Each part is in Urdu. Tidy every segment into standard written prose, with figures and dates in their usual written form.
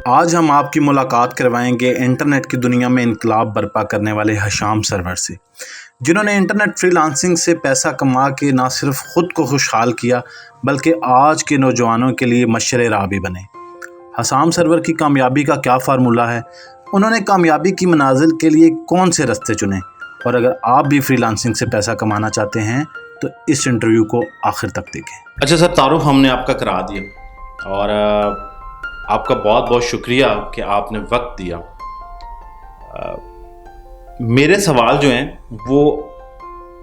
آج ہم آپ کی ملاقات کروائیں گے انٹرنیٹ کی دنیا میں انقلاب برپا کرنے والے حشام سرور سے، جنہوں نے انٹرنیٹ فری لانسنگ سے پیسہ کما کے نہ صرف خود کو خوشحال کیا بلکہ آج کے نوجوانوں کے لیے مشعل راہ بھی بنے۔ حشام سرور کی کامیابی کا کیا فارمولہ ہے؟ انہوں نے کامیابی کی منازل کے لیے کون سے راستے چنے؟ اور اگر آپ بھی فری لانسنگ سے پیسہ کمانا چاہتے ہیں تو اس انٹرویو کو آخر تک دیکھیں۔ اچھا سر، تعارف ہم نے آپ کا کرا دیا اور آپ کا بہت بہت شکریہ کہ آپ نے وقت دیا۔ میرے سوال جو ہیں وہ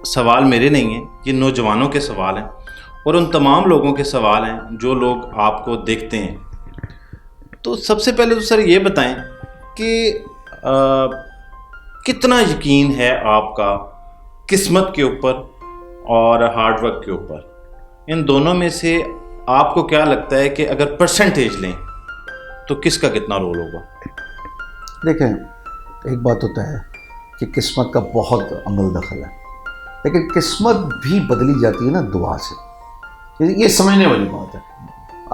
سوال میرے نہیں ہیں، یہ نوجوانوں کے سوال ہیں اور ان تمام لوگوں کے سوال ہیں جو لوگ آپ کو دیکھتے ہیں۔ تو سب سے پہلے تو سر یہ بتائیں کہ کتنا یقین ہے آپ کا قسمت کے اوپر اور ہارڈ ورک کے اوپر؟ ان دونوں میں سے آپ کو کیا لگتا ہے کہ اگر پرسنٹیج لیں تو کس کا کتنا رول ہوگا؟ دیکھیں، ایک بات ہوتا ہے کہ قسمت کا بہت عمل دخل ہے، لیکن قسمت بھی بدلی جاتی ہے نا دعا سے۔ یہ سمجھنے والی بات ہے۔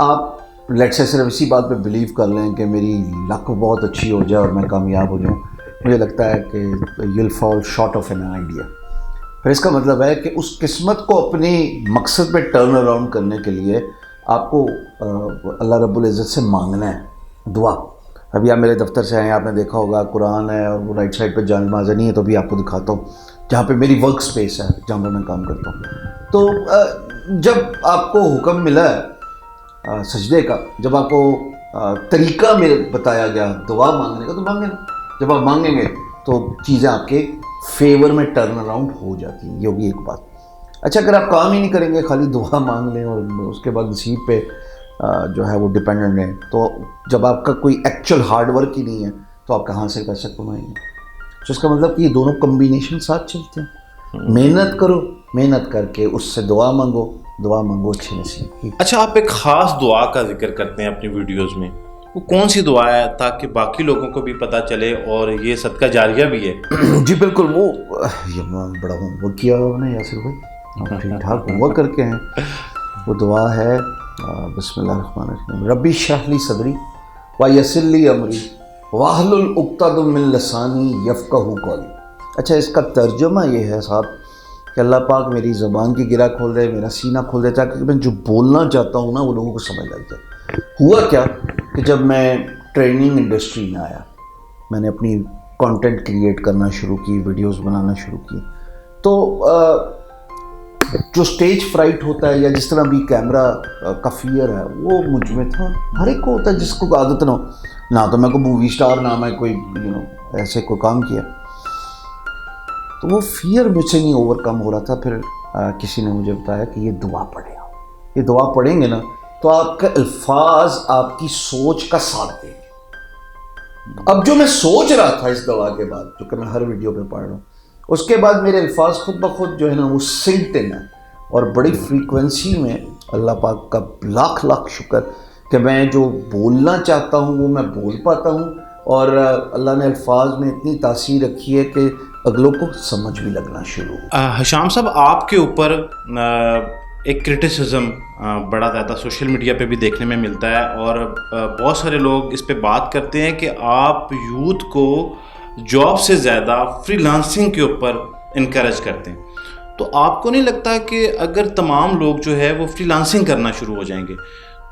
آپ لیٹ سے صرف اسی بات پہ بلیو کر لیں کہ میری لک بہت اچھی ہو جائے اور میں کامیاب ہو جاؤں، مجھے لگتا ہے کہ you will fall short of an idea. پھر اس کا مطلب ہے کہ اس قسمت کو اپنی مقصد پہ ٹرن اراؤنڈ کرنے کے لیے آپ کو اللہ رب العزت سے مانگنا ہے دعا۔ ابھی آپ میرے دفتر سے آئے ہیں، آپ نے دیکھا ہوگا قرآن ہے اور وہ رائٹ سائڈ پہ جامع مسجد نہیں ہے، تو بھی آپ کو دکھاتا ہوں جہاں پہ میری ورک سپیس ہے، جہاں پہ میں کام کرتا ہوں۔ تو جب آپ کو حکم ملا ہے سجدے کا، جب آپ کو طریقہ بتایا گیا دعا مانگنے کا، تو مانگیں۔ جب آپ مانگیں گے تو چیزیں آپ کے فیور میں ٹرن اراؤنڈ ہو جاتی ہیں، یہ ہوگی ایک بات۔ اچھا، اگر آپ کام ہی نہیں کریں گے، خالی دعا مانگ لیں اور اس کے بعد نصیب پہ جو ہے وہ ڈپینڈنٹ ہے، تو جب آپ کا کوئی ایکچوئل ہارڈ ورک ہی نہیں ہے تو آپ کہاں سے پیسہ کمائیں گے؟ تو اس کا مطلب کہ یہ دونوں کمبینیشن ساتھ چلتے ہیں۔ محنت کرو، محنت کر کے اس سے دعا مانگو، دعا مانگو اچھے نصیب کی۔ اچھا، آپ ایک خاص دعا کا ذکر کرتے ہیں اپنی ویڈیوز میں، وہ کون سی دعا ہے تاکہ باقی لوگوں کو بھی پتہ چلے اور یہ صدقہ جاریہ بھی ہے؟ جی بالکل، وہ یہ بڑا ہوم ورک کیا ہوا نے یاسر بھائی، آپ ٹھیک ٹھاک ہوم ورک کر کے ہیں۔ وہ دعا ہے بسم اللہ الرحمن الرحیم، ربی اشرح لی صدری ویسر لی امری واحلل عقدۃ من لسانی یفقہوا قولی۔ اچھا، اس کا ترجمہ یہ ہے صاحب کہ اللہ پاک میری زبان کی گرہ کھول دے، میرا سینہ کھول دے، تاکہ میں جو بولنا چاہتا ہوں نا وہ لوگوں کو سمجھ لگ جائے۔ ہوا کیا کہ جب میں ٹریننگ انڈسٹری میں آیا، میں نے اپنی کانٹینٹ کریٹ کرنا شروع کی، ویڈیوز بنانا شروع کی، تو جو سٹیج فرائٹ ہوتا ہے یا جس طرح بھی کیمرہ کا فیئر ہے وہ مجھ میں تھا۔ ہر ایک کو ہوتا ہے، جس کو عادت نہ تو میں کوئی مووی اسٹار، نہ میں کوئی ایسے کوئی کام کیا، تو وہ فیئر مجھ سے نہیں اوور کم ہو رہا تھا۔ پھر کسی نے مجھے بتایا کہ یہ دعا پڑھیں، یہ دعا پڑھیں گے نا تو آپ کا الفاظ آپ کی سوچ کا ساتھ دیں گے۔ اب جو میں سوچ رہا تھا اس دعا کے بعد، جو کہ میں ہر ویڈیو پہ پڑھ رہا ہوں، اس کے بعد میرے الفاظ خود بخود جو ہے نا وہ سنکڈ ان ہے، اور بڑی فریکوینسی میں اللہ پاک کا لاکھ لاکھ شکر کہ میں جو بولنا چاہتا ہوں وہ میں بول پاتا ہوں، اور اللہ نے الفاظ میں اتنی تاثیر رکھی ہے کہ اگلوں کو سمجھ بھی لگنا شروع ہو۔ حشام صاحب، آپ کے اوپر ایک کرٹیسزم بڑا زیادہ سوشل میڈیا پہ بھی دیکھنے میں ملتا ہے، اور بہت سارے لوگ اس پہ بات کرتے ہیں کہ آپ یوتھ کو جاب سے زیادہ فری لانسنگ کے اوپر انکریج کرتے ہیں۔ تو آپ کو نہیں لگتا کہ اگر تمام لوگ جو ہے وہ فری لانسنگ کرنا شروع ہو جائیں گے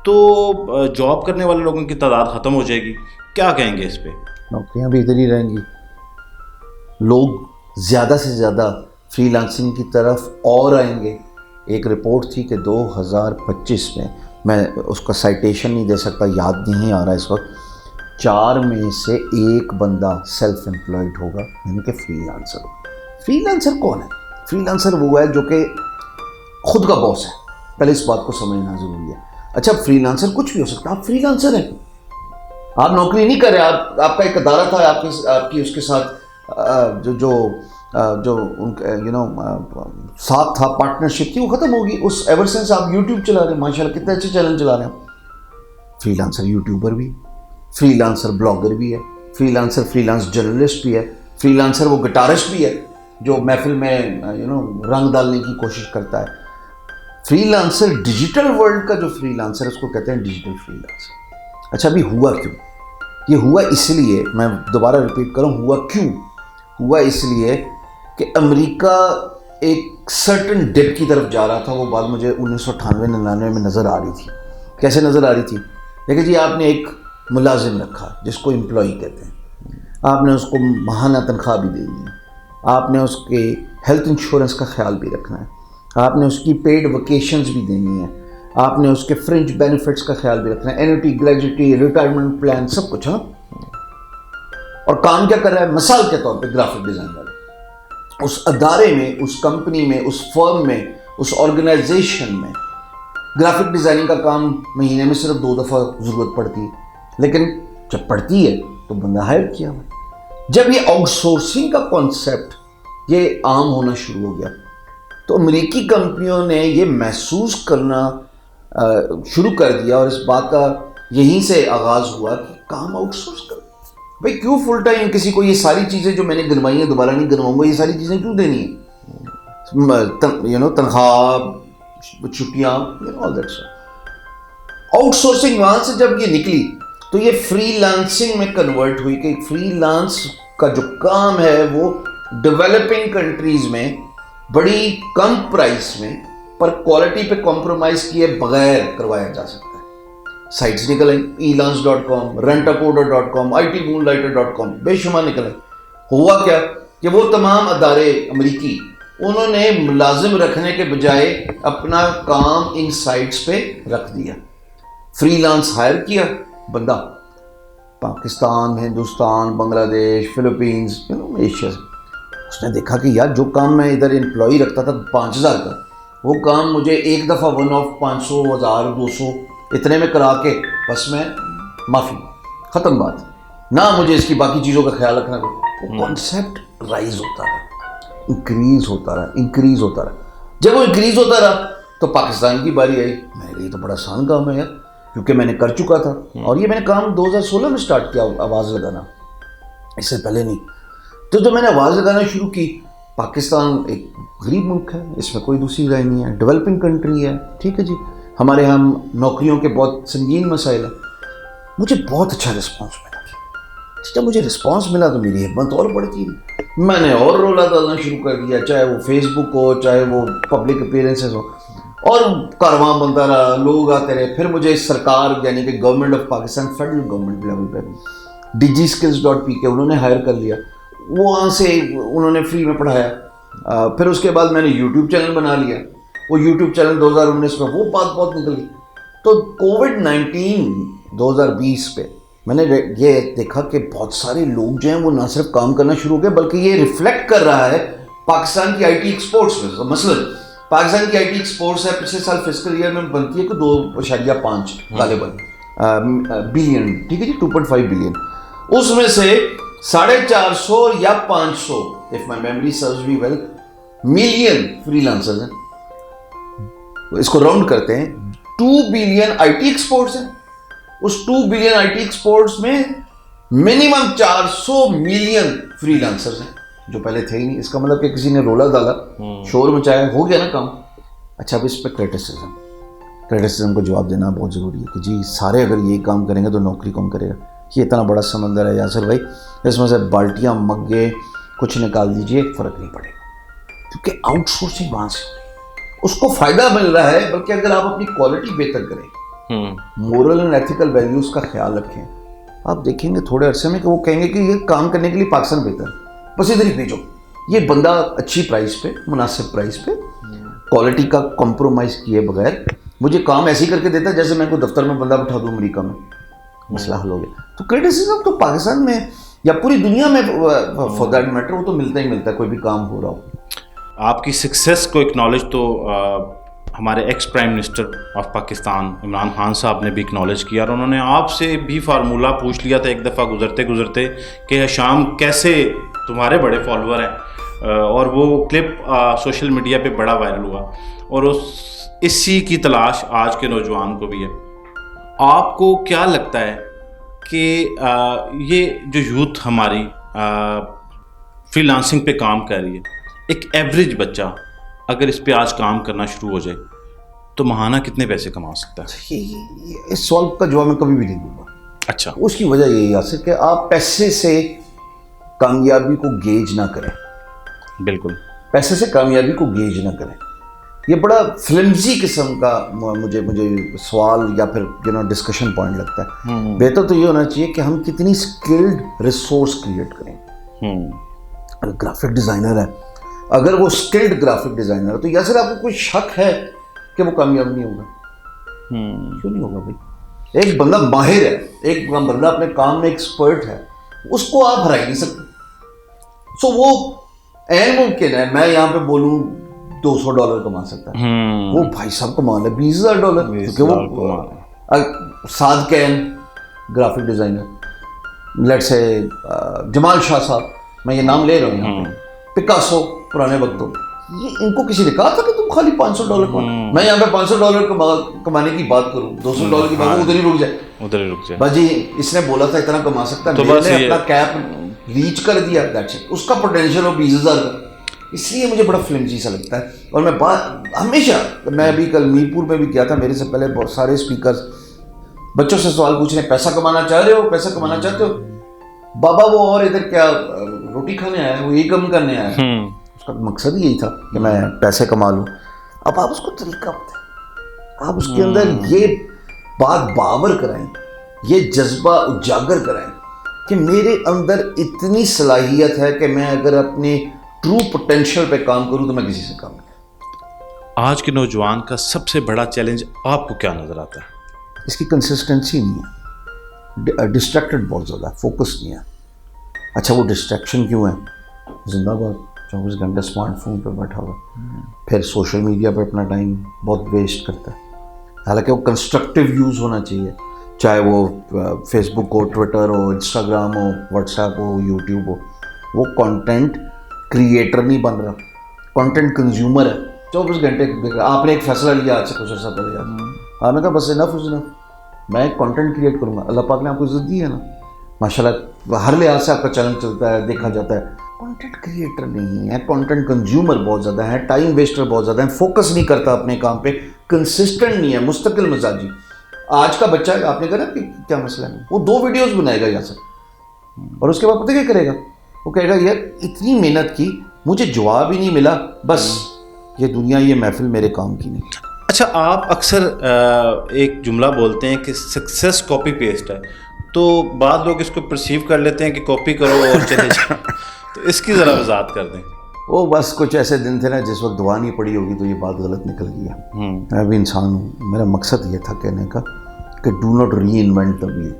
تو جاب کرنے والے لوگوں کی تعداد ختم ہو جائے گی؟ کیا کہیں گے اس پہ؟ نوکریاں بھی ادھر ہی رہیں گی، لوگ زیادہ سے زیادہ فری لانسنگ کی طرف اور آئیں گے۔ ایک رپورٹ تھی کہ 2025 میں اس کا سائٹیشن نہیں دے سکتا، یاد نہیں آ رہا اس وقت، 4 میں سے 1 بندہ سیلف امپلائڈ ہوگا، یعنی کہ فری لانسر ہوگا۔ فری لانسر کون ہے؟ فری لانسر وہ ہے جو کہ خود کا باس ہے، پہلے اس بات کو سمجھنا ضروری ہے۔ اچھا، فری لانسر کچھ بھی ہو سکتا ہے، آپ فری لانسر ہیں، آپ نوکری نہیں کر رہے، آپ کا ایک ادارہ تھا، آپ کی اس کے ساتھ جو ساتھ تھا، پارٹنرشپ تھی، وہ ختم ہوگی۔ اس ایور سنس آپ یوٹیوب چلا رہے ہیں، ماشاءاللہ کتنے اچھے چینل چلا رہے ہیں۔ فری لانسر یوٹیوبر بھی، فری لانسر بلاگر بھی ہے، فری لانس جرنلسٹ بھی ہے، فری لانسر وہ گٹارسٹ بھی ہے جو محفل میں رنگ ڈالنے کی کوشش کرتا ہے۔ فری لانسر ڈیجیٹل ورلڈ کا جو فری لانسر ہے اس کو کہتے ہیں ڈیجیٹل فری لانسر۔ اچھا، ابھی ہوا کیوں؟ یہ ہوا اس لیے، میں دوبارہ ریپیٹ کروں، ہوا کیوں؟ ہوا اس لیے کہ امریکہ ایک سرٹن ڈپ کی طرف جا رہا تھا. وہ بات مجھے 1998-99 میں نظر آ رہی تھی. کیسے نظر آ رہی تھی؟ دیکھیں جی، آپ نے ایک ملازم رکھا جس کو امپلائی کہتے ہیں، آپ نے اس کو ماہانہ تنخواہ بھی دینی ہے، آپ نے اس کے ہیلتھ انشورنس کا خیال بھی رکھنا ہے، آپ نے اس کی پیڈ ویکیشنز بھی دینی ہے، آپ نے اس کے فرنج بینیفٹس کا خیال بھی رکھنا ہے، اینوٹی، گریجوٹی، ریٹائرمنٹ پلان، سب کچھ. ہاں، اور کام کیا کر رہا ہے؟ مثال کے طور پہ گرافک ڈیزائنر اس ادارے میں، اس کمپنی میں، اس فرم میں، اس آرگنائزیشن میں گرافک ڈیزائننگ کا کام مہینے میں صرف 2 دفعہ ضرورت پڑتی ہے، لیکن جب پڑتی ہے تو بندہ ہائر کیا ہوا. جب یہ آؤٹ سورسنگ کا کانسیپٹ یہ عام ہونا شروع ہو گیا تو امریکی کمپنیوں نے یہ محسوس کرنا شروع کر دیا، اور اس بات کا یہیں سے آغاز ہوا کہ کام آؤٹ سورس کر. بھائی کیوں فل ٹائم کسی کو یہ ساری چیزیں جو میں نے گنوائی ہیں دوبارہ نہیں گنواؤں گا، یہ ساری چیزیں کیوں دینی ہیں؟ تنخواہ، چھٹیاں، all that stuff. Out sourcing وہاں سے جب یہ نکلی تو یہ فری لانسنگ میں کنورٹ ہوئی کہ فری لانس کا جو کام ہے وہ ڈیولپنگ کنٹریز میں بڑی کم پرائس میں پر کوالٹی پہ کمپرومائز کیے بغیر کروایا جا سکتا ہے. سائٹس نکل آئیں، elance.com، rentacoda.com، itmoonlighter.com، بے شمار نکل آئیں. ہوا کیا کہ وہ تمام ادارے امریکی انہوں نے ملازم رکھنے کے بجائے اپنا کام ان سائٹس پہ رکھ دیا. فری لانس ہائر کیا بندہ پاکستان، ہندوستان، بنگلہ دیش، فلپینز، ایشیا سے. اس نے دیکھا کہ یار جو کام میں ادھر امپلائی رکھتا تھا 5000 کا، وہ کام مجھے ایک دفعہ 1 آف 500، 1000، 200 اتنے میں کرا کے بس میں معافی، ختم بات، نہ مجھے اس کی باقی چیزوں کا خیال رکھنا. وہ کانسیپٹ رائز ہوتا رہا، انکریز ہوتا رہا، انکریز ہوتا رہا. جب وہ انکریز ہوتا رہا تو پاکستان کی باری آئی. میرے لیے تو بڑا آسان کام ہے یار، کیونکہ میں نے کر چکا تھا، اور یہ میں نے کام 2016 میں سٹارٹ کیا آواز لگانا، اس سے پہلے نہیں. تو جب میں نے آواز لگانا شروع کی، پاکستان ایک غریب ملک ہے، اس میں کوئی دوسری رائے نہیں ہے، ڈیولپنگ کنٹری ہے، ٹھیک ہے جی، ہمارے یہاں نوکریوں کے بہت سنگین مسائل ہیں. مجھے بہت اچھا رسپانس ملا. جب مجھے رسپانس ملا تو میری ہمت اور بڑھتی رہی، میں نے اور رولا ڈالنا شروع کر دیا، چاہے وہ فیس بک ہو، چاہے وہ پبلک اپیئرنسز ہو، اور کارواں بنتا رہا، لوگ آتے رہے. پھر مجھے سرکار یعنی کہ government of Pakistan, federal government level پہ DigiSkills.pk انہوں نے ہائر کر لیا. وہاں سے انہوں نے فری میں پڑھایا. پھر اس کے بعد میں نے یوٹیوب چینل بنا لیا. وہ یوٹیوب چینل 2019 میں وہ بات بہت نکل گئی. تو کووڈ-19 2020 پہ میں نے یہ دیکھا کہ بہت سارے لوگ جو ہیں وہ نہ صرف کام کرنا شروع ہو گئے بلکہ یہ ریفلیکٹ کر رہا ہے پاکستان کی آئی ٹی ایکسپورٹس میں. مثلا پاکستان کی آئی ٹی ایکسپورٹس ہے پچھلے سال فسکل ایئر میں بنتی ہے کہ 2.5 غالباً بلین، ٹھیک ہے جی، 2.5 بلین. اس میں سے 450 یا 500 if my memory serves me well million free lancers ہیں. اس کو راؤنڈ کرتے ہیں 2 بلین آئی ٹی ایکسپورٹس ہیں. اس 2 بلین آئی ٹی ایکسپورٹس میں منیمم 400 ملین فری لانسرز ہیں جو پہلے تھے ہی نہیں. اس کا مطلب کہ کسی نے رولا ڈالا، شور مچایا، ہو گیا نا کام. اچھا اب اس پہ کریٹیسزم کو جواب دینا بہت ضروری ہے کہ جی سارے اگر یہ کام کریں گے تو نوکری کون کرے گا. یہ اتنا بڑا سمندر ہے یاسر بھائی، اس میں سے بالٹیاں مگے کچھ نکال دیجئے، فرق نہیں پڑے گا، کیونکہ آؤٹ سورسنگ وہاں سے اس کو فائدہ مل رہا ہے. بلکہ اگر آپ اپنی کوالٹی بہتر کریں، مورل اینڈ ایتھیکل ویلیوز کا خیال رکھیں، آپ دیکھیں گے تھوڑے عرصے میں کہ وہ کہیں گے کہ یہ کام کرنے کے لیے پاکستان بہتر ہے، بس ادھر ہی بھیجو. یہ بندہ اچھی پرائز پہ، مناسب پرائز پہ، کوالٹی کا کمپرومائز کیے بغیر مجھے کام ایسے ہی کر کے دیتا ہے جیسے میں کوئی دفتر میں بندہ بٹھا دوں امریکہ میں، مسئلہ حل ہو گیا. تو کریٹیسزم تو پاکستان میں یا پوری دنیا میں فار دیٹ میٹر وہ تو ملتا ہی ملتا ہے کوئی بھی کام ہو رہا ہو. آپ کی سکسیس کو اکنالج تو ہمارے ex prime minister of Pakistan Imran Khan صاحب نے بھی اکنالج کیا، اور انہوں نے آپ سے بھی فارمولہ پوچھ لیا تھا ایک دفعہ گزرتے کہ ہشام کیسے تمہارے بڑے فالوور ہیں، اور وہ کلپ سوشل میڈیا پہ بڑا وائرل ہوا، اور اسی کی تلاش آج کے نوجوان کو بھی ہے. آپ کو کیا لگتا ہے کہ یہ جو یوتھ ہماری فری لانسنگ پہ کام کر رہی ہے، ایک ایوریج بچہ اگر اس پہ آج کام کرنا شروع ہو جائے تو ماہانہ کتنے پیسے کما سکتا ہے؟ اس سوال کا جواب میں کبھی بھی نہیں دوں گا. اچھا. اس کی وجہ یہی یاسر کہ آپ پیسے سے کامیابی کو گیج نہ کریں. بالکل. پیسے سے کامیابی کو گیج نہ کریں. یہ بڑا فلمزی قسم کا مجھے سوال یا پھر ڈسکشن پوائنٹ لگتا ہے. بہتر تو یہ ہونا چاہیے کہ ہم کتنی اسکلڈ ریسورس کریٹ کریں. اگر گرافک ڈیزائنر ہے, اگر وہ اسکلڈ گرافک ڈیزائنر ہے, تو یاسر آپ کو کوئی شک ہے کہ وہ کامیاب نہیں ہوگا؟ کیوں نہیں ہوگا بھائی؟ ایک بندہ ماہر ہے, ایک بندہ اپنے کام میں ایکسپرٹ ہے, اس کو آپ ہرا ہی نہیں سکتے. سو وہ عین ممکن ہے میں یہاں پہ بولوں $200 کما سکتا ہے, وہ بھائی صاحب کما لے $20,000, کیونکہ وہ سعد کین گرافک ڈیزائنر, لیٹ سے جمال شاہ صاحب, میں یہ نام لے رہا ہوں, پکاسو پرانے وقتوں, یہ ان کو کسی نے کہا تھا کہ تم خالی $500 کما. میں یہاں پہ $500 کمانے کی بات کروں, $200 کی بات, ادھر ہی رک جائے. بس جی اس نے بولا تھا اتنا کما سکتا ہے, میں نے اپنا کیپ ریچ کر دیا, اس کا پوٹینشیل ہو $20,000 کا. اس لیے مجھے بڑا فلمزی سا لگتا ہے. اور میں ہمیشہ, میں ابھی کل میرپور میں بھی کیا تھا, میرے سے پہلے بہت سارے اسپیکرز بچوں سے سوال پوچھ رہے ہیں, پیسہ کمانا چاہ رہے ہو, پیسہ کمانا چاہتے ہو؟ بابا وہ اور ادھر کیا روٹی کھانے آیا ہے, وہ یہی کم کرنے آیا ہے. اس کا مقصد یہی تھا کہ میں پیسے کما لوں. اب آپ اس کو طریقہ بتائیں, آپ اس کے اندر یہ بات باور کرائیں, یہ جذبہ اجاگر کرائیں کہ میرے اندر اتنی صلاحیت ہے کہ میں اگر اپنے ٹرو پوٹینشیل پہ کام کروں تو میں کسی سے کام نہیں. آج کے نوجوان کا سب سے بڑا چیلنج آپ کو کیا نظر آتا ہے؟ اس کی کنسسٹنسی نہیں ہے, ڈسٹریکٹڈ بہت زیادہ ہے, فوکس نہیں ہے. اچھا وہ ڈسٹریکشن کیوں ہے؟ زندہ باد 24 گھنٹے اسمارٹ فون پہ بیٹھا ہوا, پھر سوشل میڈیا پہ اپنا ٹائم بہت ویسٹ کرتا ہے. حالانکہ وہ کنسٹرکٹیو یوز ہونا چاہیے, چاہے وہ فیس بک ہو, ٹویٹر ہو, انسٹاگرام ہو, واٹس ایپ ہو, یوٹیوب ہو. وہ کانٹینٹ کریٹر نہیں بن رہا, کانٹینٹ کنزیومر ہے. 24 گھنٹے آپ نے ایک فیصلہ لیا آج سے کچھ عرصہ پہلے, آپ نے کہا بس انف از انف, میں کانٹینٹ کریٹ کروں گا. اللہ پاک نے آپ کو عزت دی ہے نا, ماشاء اللہ ہر لحاظ سے آپ کا چینل چلتا ہے, دیکھا جاتا ہے. کانٹینٹ کریٹر نہیں ہے, کانٹینٹ کنزیومر بہت زیادہ ہے, ٹائم ویسٹر بہت زیادہ ہے, فوکس نہیں کرتا اپنے کام پہ, کنسسٹنٹ نہیں ہے, مستقل مزاجی. آج کا بچہ, آپ نے کہا کہ کیا مسئلہ ہے, وہ 2 ویڈیوز بنائے گا یاسر, اور اس کے بعد پتہ کیا کرے گا, وہ کہے گا یار اتنی محنت کی, مجھے جواب ہی نہیں ملا, بس یہ دنیا, یہ محفل میرے کام کی نہیں. اچھا, آپ اکثر ایک جملہ بولتے ہیں کہ سکسیس کاپی پیسٹ ہے, تو بعض لوگ اس کو پرسیو کر لیتے ہیں کہ کاپی کرو اور چلے جاؤ, تو اس کی ذرا وضاحت کر دیں. وہ بس کچھ ایسے دن تھے نا جس وقت دعا نہیں پڑی ہوگی تو یہ بات غلط نکل گئی ہے. میں بھی انسان ہوں, میرا مقصد یہ تھا کہنے کا کہ do not reinvent the wheel.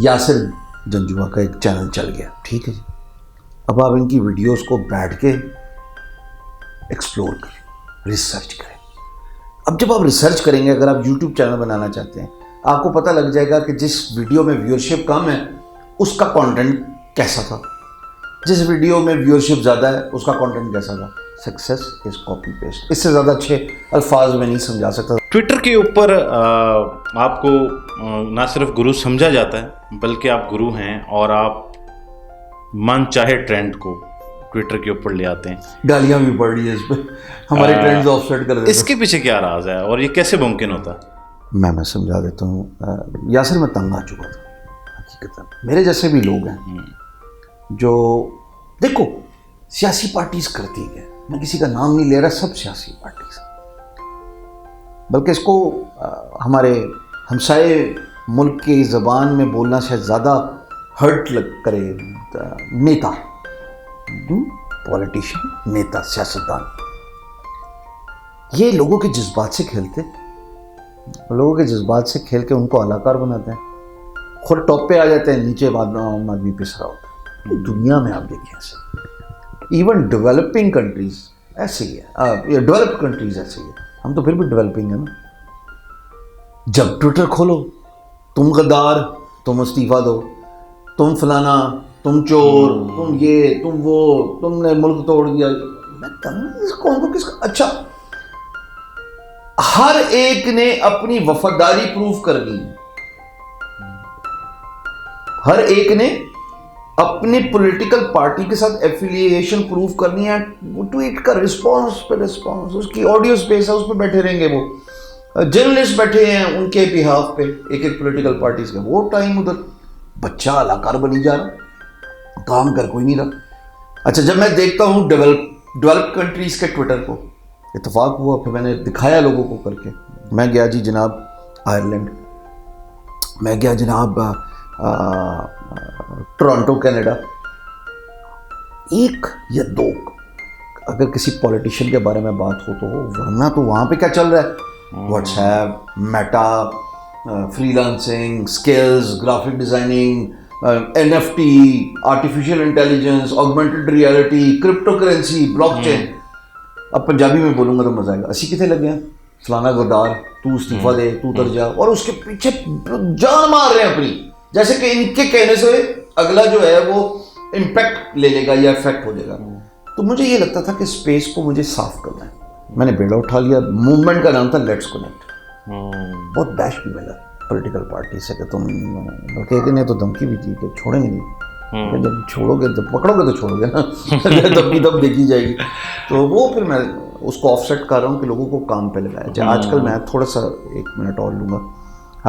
Yasir Janjua کا ایک چینل چل گیا, ٹھیک ہے جی, اب آپ ان کی ویڈیوز کو بیٹھ کے ایکسپلور کریں, ریسرچ کریں. اب جب آپ ریسرچ کریں گے, اگر آپ یوٹیوب چینل بنانا چاہتے ہیں, آپ کو پتہ لگ جائے گا کہ جس ویڈیو میں ویورشپ کم ہے اس کا کانٹینٹ کیسا تھا, جس ویڈیو میں ویورشپ زیادہ ہے اس کا کانٹینٹ کیسا تھا. Success is copy paste. اس سے زیادہ اچھے الفاظ میں نہیں سمجھا سکتا. ٹویٹر کے اوپر آپ کو نہ صرف گرو سمجھا جاتا ہے بلکہ آپ گرو ہیں, اور آپ من چاہے ٹرینڈ کو ٹویٹر کے اوپر لے آتے ہیں. گالیاں بھی پڑ رہی ہیں اس پہ, ہمارے ٹرینڈز آف سیٹ کر دیتے ہیں. اس کے پیچھے کیا راز ہے اور یہ کیسے ممکن ہوتا ہے؟ میں سمجھا دیتا ہوں. یاسر میں تنگ آ چکا تھا حقیقت. میرے جیسے بھی لوگ ہیں جو, دیکھو سیاسی پارٹیز کرتی ہیں, میں کسی کا نام نہیں لے رہا, سب سیاسی پارٹیز, بلکہ اس کو ہمارے ہمسائے ملک کی زبان میں بولنا شاید زیادہ ہرٹ کرے. نیتا, پولیٹیشین, نیتا, سیاستدان, یہ لوگوں کے جذبات سے کھیلتے, لوگوں کے جذبات سے کھیل کے ان کو اداکار بناتے ہیں, خود ٹاپ پہ آ جاتے ہیں, نیچے عام آدمی پس رہا ہوتا ہے. دنیا میں آپ دیکھیں ایسے, ایون ڈیولپنگ کنٹریز ایسے ہی ہے, ڈیولپ کنٹریز ایسے ہی ہے. ہم تو پھر بھی ڈیولپنگ ہے نا. جب ٹویٹر کھولو, تم غدار, تم استعفیٰ دو, تم فلانا, تم چور, تم یہ, تم وہ, تم نے ملک توڑ دیا. میں کون کو کس کا, اچھا ہر ایک نے اپنی وفاداری پروف کر دی, ہر ایک نے اپنی پولیٹیکل پارٹی کے ساتھ ایفیلیشن پروف کرنی ہے. وہ ٹویٹ کا رسپانس پہ رسپانس, اس کی آڈیو سپیس ہے, اس پہ بیٹھے رہیں گے وہ. جرنلسٹ بیٹھے ہیں ان کے بہاف پہ ایک ایک پولیٹیکل پارٹیز کے، وہ ٹائم ادھر بچہ اداکار بنی جا رہا، کام کر کوئی نہیں رہا۔ اچھا جب میں دیکھتا ہوں ڈیولپ کنٹریز کے ٹویٹر کو، اتفاق ہوا پھر میں نے دکھایا لوگوں کو کر کے، میں گیا جی جناب آئرلینڈ، میں گیا جناب ٹورانٹو کینیڈا، ایک یا دو اگر کسی پولیٹیشین کے بارے میں بات ہو تو ہو، ورنہ تو وہاں پہ کیا چل رہا ہے، WhatsApp, Meta, freelancing, skills, graphic designing, NFT، artificial intelligence, augmented reality, crypto currency, blockchain. اب پنجابی میں بولوں گا تو مزہ آئے گا، اسی کتنے لگے ہیں، فلانا غدار، تو استعفیٰ دے، تو اتر جا، اور اس کے پیچھے جان مار رہے ہیں اپنی، جیسے کہ ان کے کہنے سے اگلا جو ہے وہ امپیکٹ لے لے گا یا افیکٹ ہو جائے گا۔ تو مجھے یہ لگتا تھا کہ اسپیس کو مجھے صاف کرنا ہے، میں نے بیڑا اٹھا لیا، موومنٹ کا نام تھا لیٹس کنیکٹ۔ بہت بیش بھی ملا پولیٹیکل پارٹی سے کہ تم کہتے نہیں، تو دھمکی بھی تھی کہ چھوڑیں گے نہیں، کہ جب چھوڑو گے جب پکڑو گے تو چھوڑو گے نا، تب کی تب دیکھی جائے گی۔ تو وہ پھر میں اس کو آف سیٹ کر رہا ہوں کہ لوگوں کو کام پہ لگایا جائے۔ آج کل میں تھوڑا سا 1 منٹ اور لوں گا،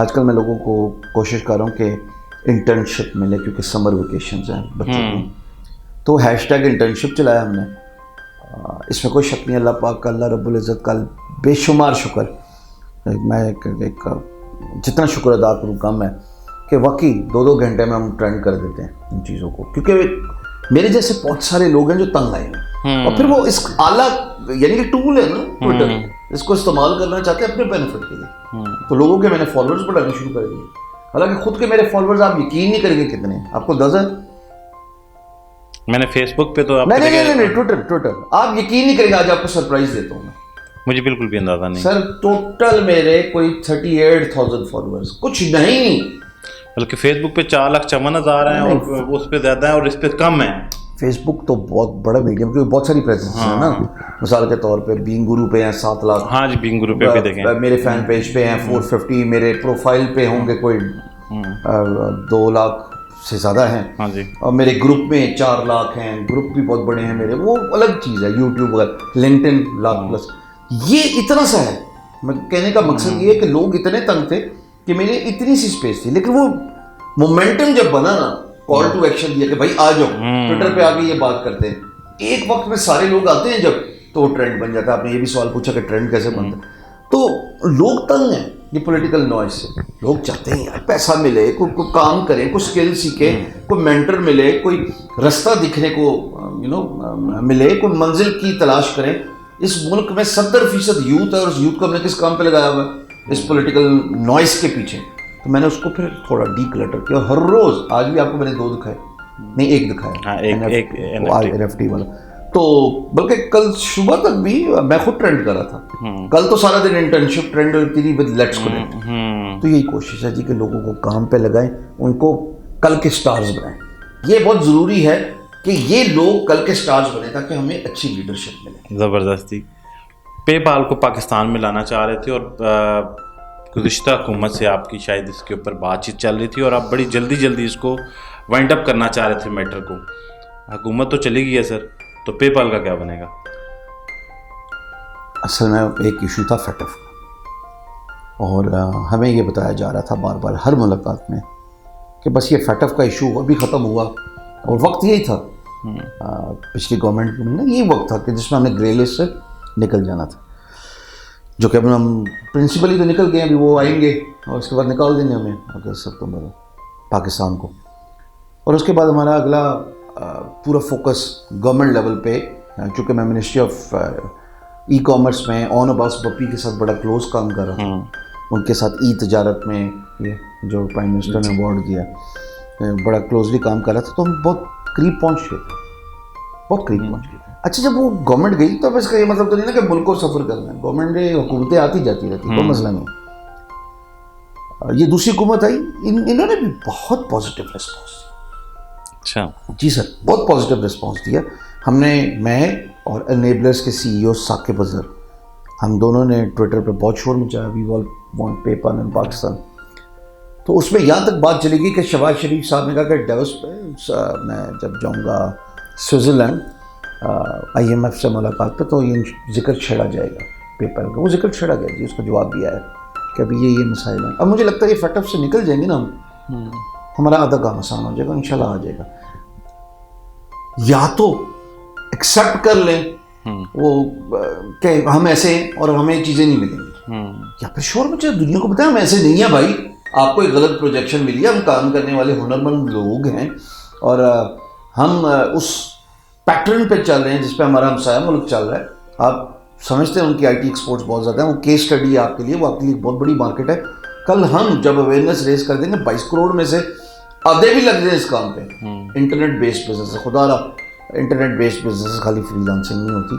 آج کل میں لوگوں کو کوشش کر رہا ہوں کہ انٹرنشپ ملے، کیونکہ سمر ویکیشنز ہیں بچوں کو، تو # انٹرنشپ چلایا ہم نے۔ اس میں کوئی شک نہیں، اللہ پاک کا، اللہ رب العزت کا بے شمار شکر، میں ایک جتنا شکر ادا کروں کم ہے کہ واقعی 2 گھنٹے میں ہم ٹرینڈ کر دیتے ہیں ان چیزوں کو، کیونکہ میرے جیسے بہت سارے لوگ ہیں جو تنگ آئے ہیں، اور پھر وہ اس اعلیٰ یعنی کہ ٹول ہے نا ٹویٹر، اس کو استعمال کرنا چاہتے ہیں اپنے بینیفٹ کے لیے، تو لوگوں کے میں نے فالوورز بڑھانے شروع کر دیے، حالانکہ خود کے میرے فالوورز آپ یقین نہیں کریں گے کتنے ہیں، آپ کو اندازہ ہے؟ میں نے فیس بک پہ تو نہیں ٹویٹر آپ یقین نہیں کریں گے، آج آپ کو سرپرائز دیتا ہوں میں، مجھے بالکل بھی اندازہ نہیں سر ٹوٹل میرے کوئی 38,000 فالوورز، کچھ نہیں، بلکہ فیس بک پہ 4,54,000 ہیں، اور اس پہ زیادہ ہیں اور اس پہ کم ہیں۔ فیس بک تو بہت بڑا میڈیم، کیونکہ بہت ساری پریزنس ہیں نا، مثال کے طور پہ بینگ گرو پہ ہیں 7 لاکھ، ہاں جی بینگ گرو پہ بھی دیکھیں، میرے فین پیج پہ ہیں 450، میرے پروفائل پہ ہوں گے کوئی 2 لاکھ سے زیادہ ہیں، ہاں جی، اور میرے گروپ میں 4 لاکھ ہیں، گروپ بھی بہت بڑے ہیں میرے، وہ الگ چیز ہے، یوٹیوب وغیرہ، لنکڈن 1,00,000+، یہ اتنا سا ہے۔ میں کہنے کا مقصد یہ ہے کہ لوگ اتنے تنگ تھے کہ میرے اتنی سی اسپیس تھی، لیکن وہ مومنٹم جب بنا نا، کال ٹو ایکشن دیا کہ بھائی آ جاؤ ٹویٹر پہ آ کے یہ بات کرتے ہیں، ایک وقت میں سارے لوگ آتے ہیں جب، تو وہ ٹرینڈ بن جاتا ہے۔ آپ نے یہ بھی سوال پوچھا کہ ٹرینڈ کیسے بنتا ہے، تو لوگ تنگ ہیں یہ پولیٹیکل نوائز سے، لوگ چاہتے ہیں یار پیسہ ملے، کوئی کام کریں، کوئی اسکل سیکھیں، کوئی مینٹر ملے، کوئی رستہ دکھنے کو ملے، کوئی منزل کی تلاش کریں۔ اس ملک میں 70% یوتھ ہے، اور اس یوتھ کو ہم نے کس کام پہ لگایا ہوا ہے؟ اس پولیٹیکل نوائز کے پیچھے۔ تو میں نے اس کو پھر تھوڑا ڈی کلٹر کیا، اور ہر روز، آج بھی آپ کو میں نے 2 دکھائے، نہیں 1 دکھایا، NFT والا، تو بلکہ کل صبح تک بھی میں خود ٹرینڈ کر رہا تھا، کل تو سارا دن انٹرنشپ ٹرینڈ ہوتی تھی ود لیٹس کنیکٹ۔ تو یہی کوشش ہے جی کہ لوگوں کو کام پہ لگائیں، ان کو کل کے سٹارز بنائیں۔ یہ بہت ضروری ہے کہ یہ لوگ کل کے سٹارز بنیں تاکہ ہمیں اچھی لیڈرشپ ملے۔ زبردستی۔ پے پال کو پاکستان میں لانا چاہ رہے تھے، اور گزشتہ حکومت سے آپ کی شاید اس کے اوپر بات چیت چل رہی تھی، اور آپ بڑی جلدی اس کو وائنڈ اپ کرنا چاہ رہے تھے میٹر کو۔ حکومت تو چلی گئی ہے سر، تو پے پال کا کیا بنے گا؟ اصل میں ایک ایشو تھا فیٹف کا، اور ہمیں یہ بتایا جا رہا تھا بار بار ہر ملاقات میں کہ بس یہ فیٹف کا ایشو ابھی ختم ہوا، اور وقت یہی تھا پچھلی گورنمنٹ میں، یہی وقت تھا کہ جس میں ہم نے گرے لسٹ سے نکل جانا تھا، جو کہ اب ہم پرنسپلی تو نکل گئے، ابھی وہ آئیں گے اور اس کے بعد نکال دیں گے ہمیں اگست ستمبر پاکستان کو، اور اس کے بعد ہمارا اگلا پورا فوکس گورنمنٹ لیول پہ، چونکہ میں منسٹری آف ای کامرس میں اون عباس بپی کے ساتھ بڑا کلوز کام کر رہا تھا، ان کے ساتھ ای تجارت میں یہ جو پرائم منسٹر نے ایوارڈ دیا، بڑا کلوزلی کام کر رہا تھا، تو ہم بہت قریب پہنچ گئے تھے، بہت قریب پہنچ گئے تھے۔ اچھا جب وہ گورنمنٹ گئی تو اب اس کا یہ مطلب تو نہیں نا کہ ملک کو سفر کرنا ہے، گورنمنٹ حکومتیں آتی جاتی رہتی، کوئی مسئلہ نہیں۔ یہ دوسری حکومت آئی، انہوں نے بھی بہت پازیٹیو ریسپانس دیا۔ اچھا جی سر، بہت پازیٹیو ریسپانس دیا ہم نے، میں اور انیبلرز کے CEO ثاقب اظہر، ہم دونوں نے ٹویٹر پہ بہت شور مچایا، وی آل وانٹ پے پال ان پاکستان۔ تو اس میں یہاں تک بات چلے گی کہ شہباز شریف صاحب نے کہا کہ ڈیوس پہ میں جب جاؤں گا سوئٹزرلینڈ IMF سے ملاقات پہ تو یہ ذکر چھیڑا جائے گا پے پال کا، وہ ذکر چھیڑا گیا جی، اس کا جواب بھی آیا۔ کہ ابھی یہ مسائل ہیں. اب مجھے لگتا ہے یہ فیٹ اپ سے نکل جائیں گے نا ہم, ہمارا آدھا کام آسان ہو جائے گا, انشاءاللہ آ جائے گا. یا تو ایکسیپٹ کر لیں وہ کہ ہم ایسے ہیں اور ہمیں چیزیں نہیں ملیں گی, یا پھر شور بچے دنیا کو بتائیں ہم ایسے نہیں ہیں بھائی, آپ کو ایک غلط پروجیکشن ملی ہے, ہم کام کرنے والے ہنرمند لوگ ہیں اور ہم اس پیٹرن پہ چل رہے ہیں جس پہ ہمارا ہمسایہ ملک چل رہا ہے. آپ سمجھتے ہیں ان کی آئی ٹی ایکسپورٹس بہت زیادہ ہیں, وہ کیس اسٹڈی ہے آپ کے لیے, وہ آپ کے لیے بہت بڑی مارکیٹ ہے. کل ہم جب اویئرنیس ریز کر دیں گے 22 کروڑ میں سے آدھے بھی لگ جائیں اس کام پہ. انٹرنیٹ بیسڈ بزنس ہے, خدا را انٹرنیٹ بیسڈ بزنس خالی فری لانسنگ نہیں ہوتی,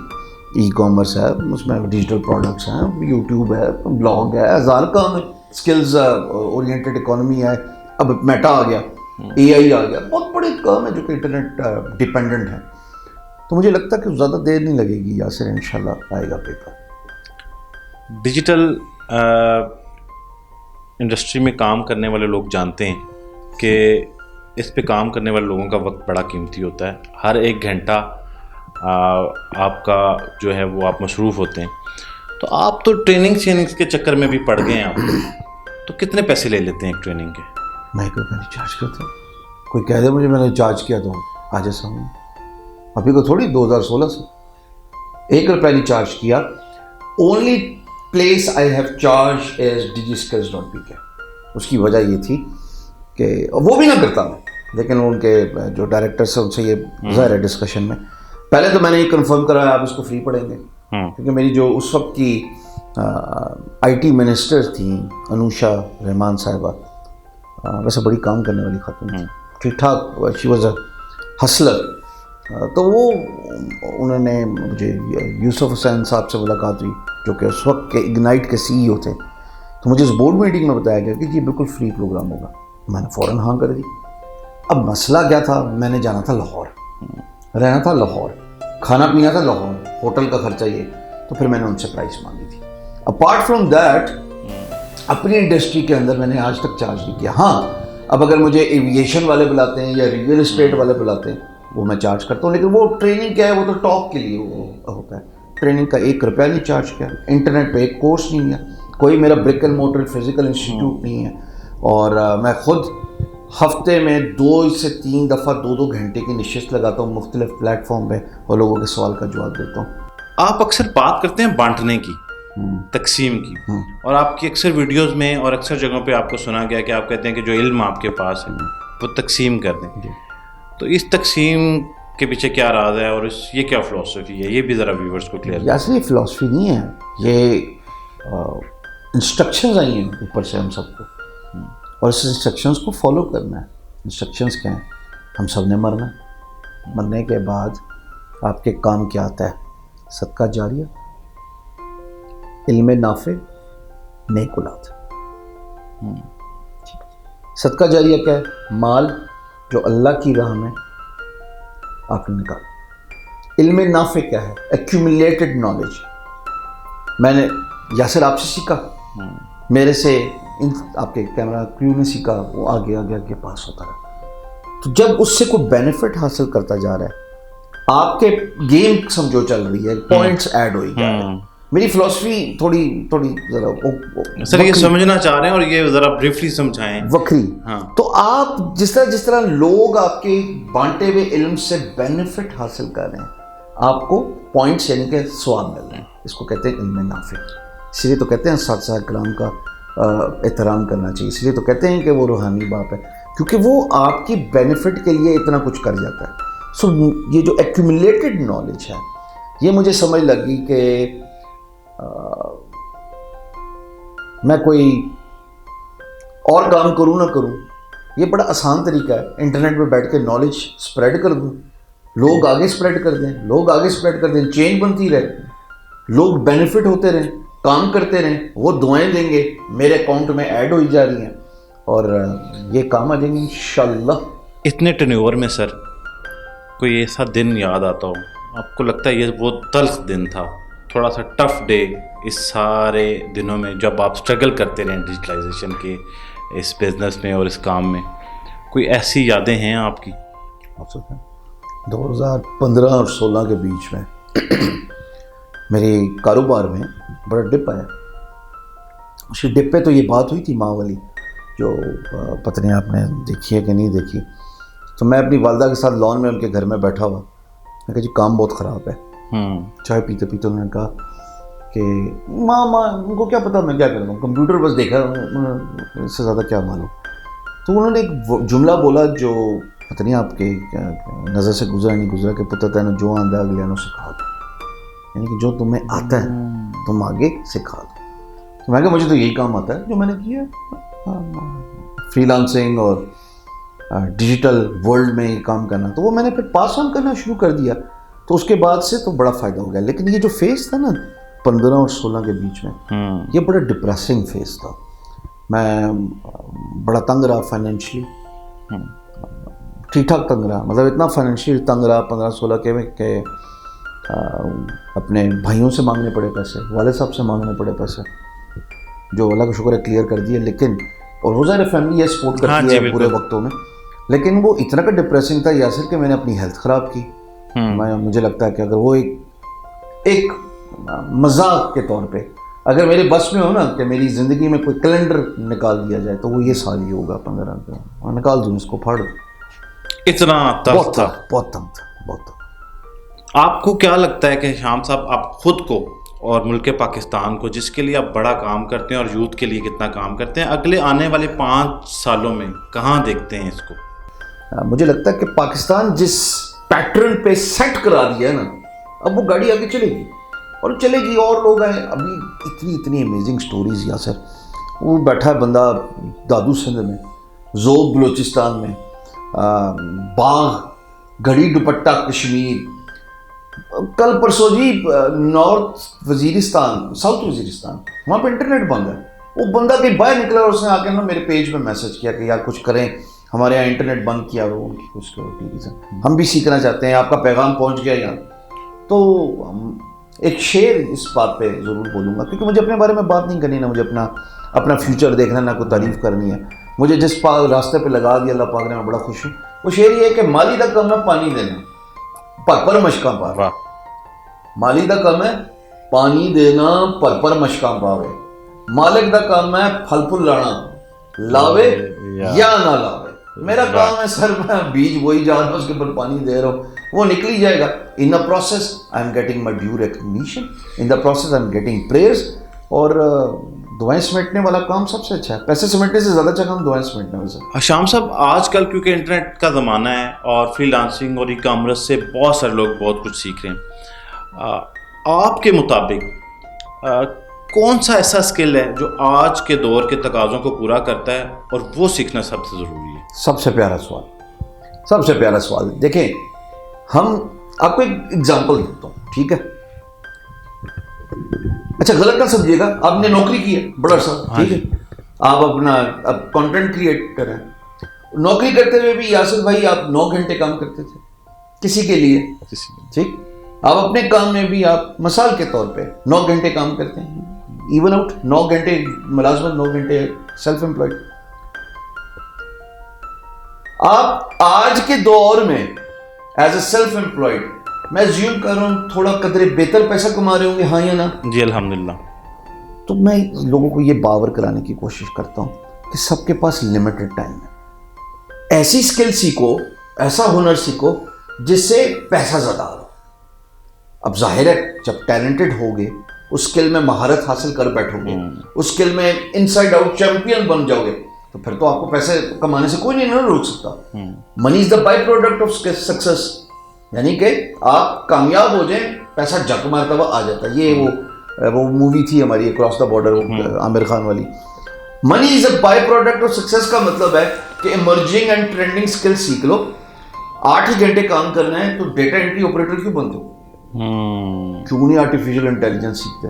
ای کامرس ہے, اس میں ڈیجیٹل پروڈکٹس ہیں, یوٹیوب ہے, بلاگ ہے, ہزار کام ہے, اسکلز اورینٹیڈ اکانومی ہے, اب میٹا آ گیا, اے آئی آ گیا, بہت بڑے کام ہے جو کہ انٹرنیٹ ڈیپینڈنٹ ہیں. تو مجھے لگتا ہے کہ زیادہ دیر نہیں لگے گی یاسر, انشاءاللہ آئے گا پیپر. ڈیجیٹل انڈسٹری میں کام کرنے والے لوگ جانتے ہیں کہ اس پہ کام کرنے والے لوگوں کا وقت بڑا قیمتی ہوتا ہے. ہر ایک گھنٹہ آپ کا جو ہے وہ آپ مصروف ہوتے ہیں. تو آپ تو ٹریننگ کے چکر میں بھی پڑ گئے ہیں آپ, تو کتنے پیسے لے لیتے ہیں ایک ٹریننگ کے؟ میں کوئی پہلے چارج کرتا ہوں, کوئی کہہ دے مجھے میں نے چارج کیا تو آ جائے سامنے. ابھی کو تھوڑی 2016 سے 1 روپیہ نہیں چارج کیا. Only place I have charge is digiscills.pk. اس کی وجہ یہ تھی کہ وہ بھی نہ کرتا میں, لیکن ان کے جو ڈائریکٹرس ہیں ان سے یہ ظاہر ہے ڈسکشن میں پہلے تو میں نے یہ کنفرم کرایا آپ اس کو فری پڑھیں گے, کیونکہ میری جو اس وقت کی آئی ٹی منسٹر تھیں انوشا رحمان صاحبہ, ویسے بڑی کام کرنے والی خاتون تھی, ٹھیک ٹھاک, شی واز اے ہسلر. تو وہ انہوں نے مجھے یوسف حسین صاحب سے ملاقات ہوئی جو کہ اس وقت کے اگنائٹ کے سی ای او تھے. تو مجھے اس بورڈ میٹنگ میں بتایا گیا کہ یہ بالکل فری پروگرام ہوگا. میں نے فوراً ہاں کر دی. اب مسئلہ کیا تھا, میں نے جانا تھا لاہور, رہنا تھا لاہور, کھانا پینا تھا لاہور, ہوٹل کا خرچہ یہ. تو پھر میں نے ان سے پرائس مانگی تھی. اپارٹ فرام دیٹ اپنی انڈسٹری کے اندر میں نے آج تک چارج نہیں کیا. ہاں اب اگر مجھے ایویشن والے بلاتے ہیں یا ریئل اسٹیٹ والے بلاتے ہیں وہ میں چارج کرتا ہوں, لیکن وہ ٹریننگ کیا ہے, وہ تو ٹاپ کے لیے وہ ہوتا ہے. ٹریننگ کا 1 روپیہ نہیں چارج کیا. انٹرنیٹ پہ ایک کورس نہیں ہے, کوئی میرا برک اینڈ مورٹر فزیکل انسٹیٹیوٹ نہیں ہے, اور میں خود ہفتے میں 2 سے 3 دفعہ 2 گھنٹے کی نشست لگاتا ہوں مختلف پلیٹ فارم پہ اور لوگوں کے سوال کا جواب دیتا ہوں. آپ اکثر بات کرتے ہیں بانٹنے کی, تقسیم کی, اور آپ کی اکثر ویڈیوز میں اور اکثر جگہوں پہ آپ کو سنا گیا کہ آپ کہتے ہیں کہ جو علم آپ کے پاس ہے وہ تقسیم کر دیں. تو اس تقسیم کے پیچھے کیا راز ہے اور یہ کیا فلاسفی ہے, یہ بھی ذرا ویورز کو کلیئر. ایسے یہ فلاسفی نہیں ہے, یہ انسٹرکشنز آئی ہیں اوپر سے ہم سب کو, اور اس انسٹرکشنز کو فالو کرنا ہے. انسٹرکشنز کیا ہیں, ہم سب نے مرنا ہے, مرنے کے بعد آپ کے کام کیا آتا ہے, صدقہ جاریہ, علم نافع, نیک اولاد. صدقہ جاریہ کیا ہے, مال جو اللہ کی راہ میں آپ نے نکالا. علم نافع کیا ہے, ایکیومولیٹڈ نالج. میں نے یاسر آپ سے سیکھا, میرے سے آپ کے کیمرہ کریو نے سیکھا, وہ آگے آگے آگے پاس ہوتا رہا. تو جب اس سے کوئی بینیفٹ حاصل کرتا جا رہا ہے, آپ کے گیم سمجھو چل رہی ہے, پوائنٹس ایڈ ہوئی جا رہے ہیں. میری فلاسفی تھوڑی ذرا سر یہ سمجھنا چاہ رہے ہیں اور یہ ذرا بریفلی سمجھائیں. وکری. ہاں, تو آپ جس طرح لوگ آپ کے بانٹے ہوئے علم سے بینیفٹ حاصل کر رہے ہیں, آپ کو پوائنٹس یعنی کہ ثواب مل رہے ہیں, اس کو کہتے ہیں علم نافع. اس لیے تو کہتے ہیں اساتذہ کرام کا احترام کرنا چاہیے, اس لیے تو کہتے ہیں کہ وہ روحانی باپ ہے, کیونکہ وہ آپ کی بینیفٹ کے لیے اتنا کچھ کر جاتا ہے. سو یہ جو ایکیومولیٹڈ نالج ہے, یہ مجھے سمجھ لگی کہ میں کوئی اور کام کروں نہ کروں, یہ بڑا آسان طریقہ ہے. انٹرنیٹ پہ بیٹھ کے نالج سپریڈ کر دوں, لوگ آگے سپریڈ کر دیں, لوگ آگے سپریڈ کر دیں, چینج بنتی رہے, لوگ بینیفٹ ہوتے رہیں, کام کرتے رہیں, وہ دعائیں دیں گے, میرے اکاؤنٹ میں ایڈ ہوئی جا رہی ہیں, اور یہ کام آ جائیں گے انشاءاللہ. اتنے ٹرنیور میں سر کوئی ایسا دن یاد آتا ہو آپ کو لگتا ہے یہ وہ تلخ دن تھا, تھوڑا سا ٹف ڈے اس سارے دنوں میں جب آپ اسٹرگل کرتے رہیں ڈیجیٹلائزیشن کے اس بزنس میں اور اس کام میں, کوئی ایسی یادیں ہیں آپ کی؟ 2015 اور 16 کے بیچ میں میرے کاروبار میں بڑا ڈپ آیا. اس کی ڈپ پہ تو یہ بات ہوئی تھی ماں والی، جو پتہ نہیں آپ نے دیکھی ہے کہ نہیں دیکھی. تو میں اپنی والدہ کے ساتھ لان میں ان کے گھر میں بیٹھا ہوا، میں کہا جی کام بہت خراب ہے. چائے پیتے پیتے انہوں نے کہا کہ ماں ان کو کیا پتا میں کیا کر رہا ہوں، کمپیوٹر بس دیکھا، اس سے زیادہ کیا معلوم. تو انہوں نے ایک جملہ بولا جو پتہ نہیں آپ کے نظر سے گزرا نہیں گزرا، کہ پتہ تین جو آندہ اگلے نو سکھا دو، یعنی کہ جو تمہیں آتا ہے تم آگے سکھا دو. تو میں کہا مجھے تو یہی کام آتا ہے جو میں نے کیا، فری لانسنگ اور ڈیجیٹل ورلڈ میں یہ کام کرنا. تو وہ میں نے پھر پاس آن کرنا شروع کر دیا. تو اس کے بعد سے تو بڑا فائدہ ہو گیا. لیکن یہ جو فیز تھا نا 15 اور 16 کے بیچ میں، یہ بڑا ڈپریسنگ فیز تھا. میں بڑا تنگ رہا فائنینشلی، ٹھیک ٹھاک تنگ رہا، مطلب اتنا فائنینشلی تنگ رہا 15-16 کے میں کہ اپنے بھائیوں سے مانگنے پڑے پیسے، والد صاحب سے مانگنے پڑے پیسے، جو اللہ کا شکر ہے کلیئر کر دیے. لیکن اور وہ ظاہر فیملی یہ سپورٹ کرتی ہے برے وقتوں میں. لیکن وہ اتنا کا ڈپریسنگ تھا یاسر کہ میں نے اپنی ہیلتھ خراب کی. مجھے لگتا ہے کہ اگر وہ ایک مذاق کے طور پہ اگر میرے بس میں ہو نا کہ میری زندگی میں کوئی کیلنڈر نکال دیا جائے تو وہ یہ سال ہی ہوگا 15 کا، اور نکال دوں اس کو پھاڑ دوں. اتنا بہت تھا، بہت تنگ تھا، بہت تنگ. آپ کو کیا لگتا ہے کہ شام صاحب آپ خود کو اور ملک پاکستان کو، جس کے لیے آپ بڑا کام کرتے ہیں اور یوتھ کے لیے کتنا کام کرتے ہیں، اگلے آنے والے 5 سالوں میں کہاں دیکھتے ہیں اس کو؟ مجھے لگتا ہے کہ پاکستان جس پیٹرن پہ سیٹ کرا دیا ہے نا، اب وہ گاڑی آگے چلے گی اور چلے گی. اور لوگ ہیں ابھی اتنی امیزنگ سٹوریز. یاسر وہ بیٹھا ہے بندہ دادو سندھ میں، ذوب بلوچستان میں، باغ گھڑی دوپٹہ کشمیر، کل پرسوں جی نارتھ وزیرستان، ساؤتھ وزیرستان، وہاں پہ انٹرنیٹ بند ہے. وہ بندہ کہیں باہر نکلا اور اس نے آ کے نا میرے پیج پہ میسج کیا کہ یار کچھ کریں، ہمارے یہاں انٹرنیٹ بند کیا ہوا، ان کی کچھ ریزن ہم بھی سیکھنا چاہتے ہیں، آپ کا پیغام پہنچ گیا یہاں. تو ایک شعر اس بات پہ ضرور بولوں گا، کیونکہ مجھے اپنے بارے میں بات نہیں کرنی، نہ مجھے اپنا فیوچر دیکھنا، نہ کوئی تعریف کرنی ہے. مجھے جس راستے پہ لگا دیا اللہ پاک نے، میں بڑا خوش ہوں. وہ شعر یہ ہے کہ مالی دا کم ہے پانی دینا، پر مشکاں پاوے. مالی دا کم ہے پانی دینا، پر مشکاں پاوے. مالک دا کام ہے پھل پھل لانا، لاوے یا نہ لاوے. میرا کام ہے سر میں بیج وہی جا رہا ہوں، اس کے اوپر پانی دے رہا ہوں، وہ نکل ہی جائے گا. In the process I am getting my due recognition, in the process I am getting prayers. اور دعائیں سمیٹنے والا کام سب سے اچھا ہے، پیسے سمیٹنے سے زیادہ اچھا کام دعائیں سمیٹنے میں سے. شام صاحب آج کل کیونکہ انٹرنیٹ کا زمانہ ہے اور فری لانسنگ اور ای کامرس سے بہت سارے لوگ بہت کچھ سیکھ رہے ہیں، آپ کے مطابق کون سا ایسا اسکل ہے جو آج کے دور کے تقاضوں کو پورا کرتا ہے اور وہ سیکھنا سب سے ضروری ہے؟ سب سے پیارا سوال، سب سے پیارا سوال. دیکھیں ہم آپ کو ایک ایگزامپل دیتا ہوں، ٹھیک ہے؟ اچھا غلط نہ سمجھیے گا، آپ نے نوکری کی ہے بڑا سا، ٹھیک ہے، آپ اپنا اب کنٹینٹ کریٹ کریں. نوکری کرتے ہوئے بھی یاسر بھائی آپ 9 گھنٹے کام کرتے تھے کسی کے لیے، ٹھیک. آپ اپنے کام میں بھی آپ مثال کے طور پہ 9 گھنٹے کام کرتے ہیں، ایون آؤٹ 9 گھنٹے ملازمت، 9 گھنٹے سیلف امپلائڈ. آپ آج کے دور میں ایز اے سیلف امپلائڈ میں زیوم کر رہا ہوں تھوڑا قدرے بہتر پیسہ کما رہے ہوں گے، ہاں یا نا؟ جی الحمدللہ. تو میں لوگوں کو یہ باور کرانے کی کوشش کرتا ہوں کہ سب کے پاس لمیٹڈ ٹائم ہے. ایسی اسکل سیکھو، ایسا ہنر سیکھو جس سے پیسہ زیادہ ہو. اب ظاہر ہے جب ٹیلنٹڈ ہوگے، اس اسکل میں مہارت حاصل کر بیٹھو گے، اس اسکل میں ان سائڈ آؤٹ چیمپئن بن جاؤ گے، تو پھر تو آپ کو پیسے کمانے سے کوئی نہیں روک سکتا. منی از the by product of success, یعنی کہ آپ کامیاب ہو جائیں پیسہ جھک مارتا ہوا آ جاتا ہے. یہ وہ مووی تھی ہماری across the border Aamir Khan والی. منی از اے بائی پروڈکٹ آف سکسیس کا مطلب ہے کہ ایمرجنگ اینڈ ٹرینڈنگ اسکل سیکھ لو. 8 ہی گھنٹے کام کرنا ہے تو ڈیٹا انٹری آپریٹر کیوں بنتے ہو؟ کیوں نہیں آرٹیفیشیل انٹیلیجنس سیکھتے؟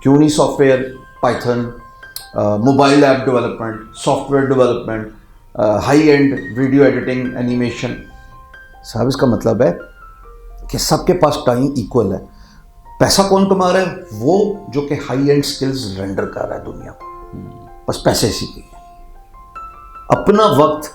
کیوں نہیں soft where, Python, mobile app development, soft where development, high and video editing, animation? صاحب اس کا مطلب ہے کہ سب کے پاس ٹائم ایکول ہے. پیسہ کون کما رہا ہے؟ وہ جو کہ ہائی اینڈ سکلز رینڈر کر رہا ہے دنیا کو، بس پیسے سیکھیں. اپنا وقت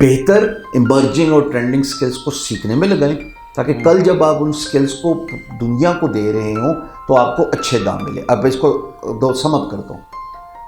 بہتر ایمرجنگ اور ٹرینڈنگ سکلز کو سیکھنے میں لگائیں تاکہ کل جب آپ ان سکلز کو دنیا کو دے رہے ہوں تو آپ کو اچھے دام ملے. اب اس کو سم اپ کرتا ہوں.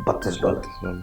$32।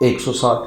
160।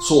100,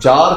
4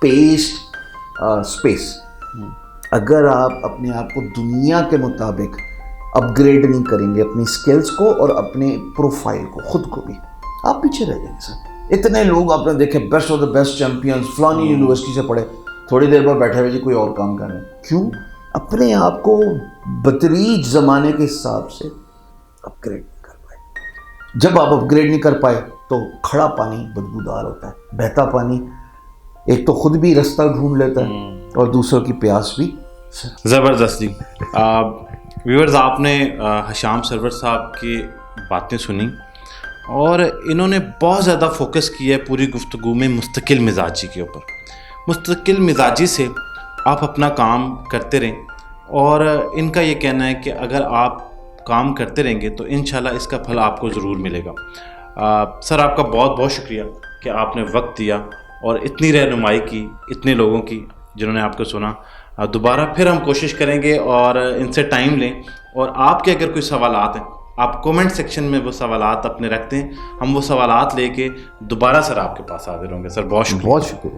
پیسڈ اسپیس. اگر آپ اپنے آپ کو دنیا کے مطابق اپ گریڈ نہیں کریں گے اپنی اسکلس کو اور اپنے پروفائل کو, خود کو بھی, آپ پیچھے رہ جائیں گے سر. اتنے لوگ آپ نے دیکھے best of the best champions فلانی یونیورسٹی سے پڑھے, تھوڑی دیر بعد بیٹھے ہوئے جی کوئی اور کام کر رہے ہیں. کیوں؟ اپنے آپ کو بتریج زمانے کے حساب سے اپ گریڈ نہیں کر پائے. جب آپ اپ گریڈ نہیں کر پائے تو کھڑا پانی بدبودار ہوتا ہے, بہتا پانی ایک تو خود بھی رستہ ڈھونڈ لیتا ہے اور دوسروں کی پیاس بھی. زبردست جی. ویورز, آپ نے حشام سرور صاحب کی باتیں سنی اور انہوں نے بہت زیادہ فوکس کیا ہے پوری گفتگو میں مستقل مزاجی کے اوپر. مستقل مزاجی سے آپ اپنا کام کرتے رہیں, اور ان کا یہ کہنا ہے کہ اگر آپ کام کرتے رہیں گے تو انشاءاللہ اس کا پھل آپ کو ضرور ملے گا. سر, آپ کا بہت بہت شکریہ کہ آپ نے وقت دیا اور اتنی رہنمائی کی اتنے لوگوں کی جنہوں نے آپ کو سنا. دوبارہ پھر ہم کوشش کریں گے اور ان سے ٹائم لیں, اور آپ کے اگر کوئی سوالات ہیں آپ کومنٹ سیکشن میں وہ سوالات اپنے رکھتے ہیں, ہم وہ سوالات لے کے دوبارہ سر آپ کے پاس حاضر ہوں گے. سر بہت شکریہ. بہت شکریہ.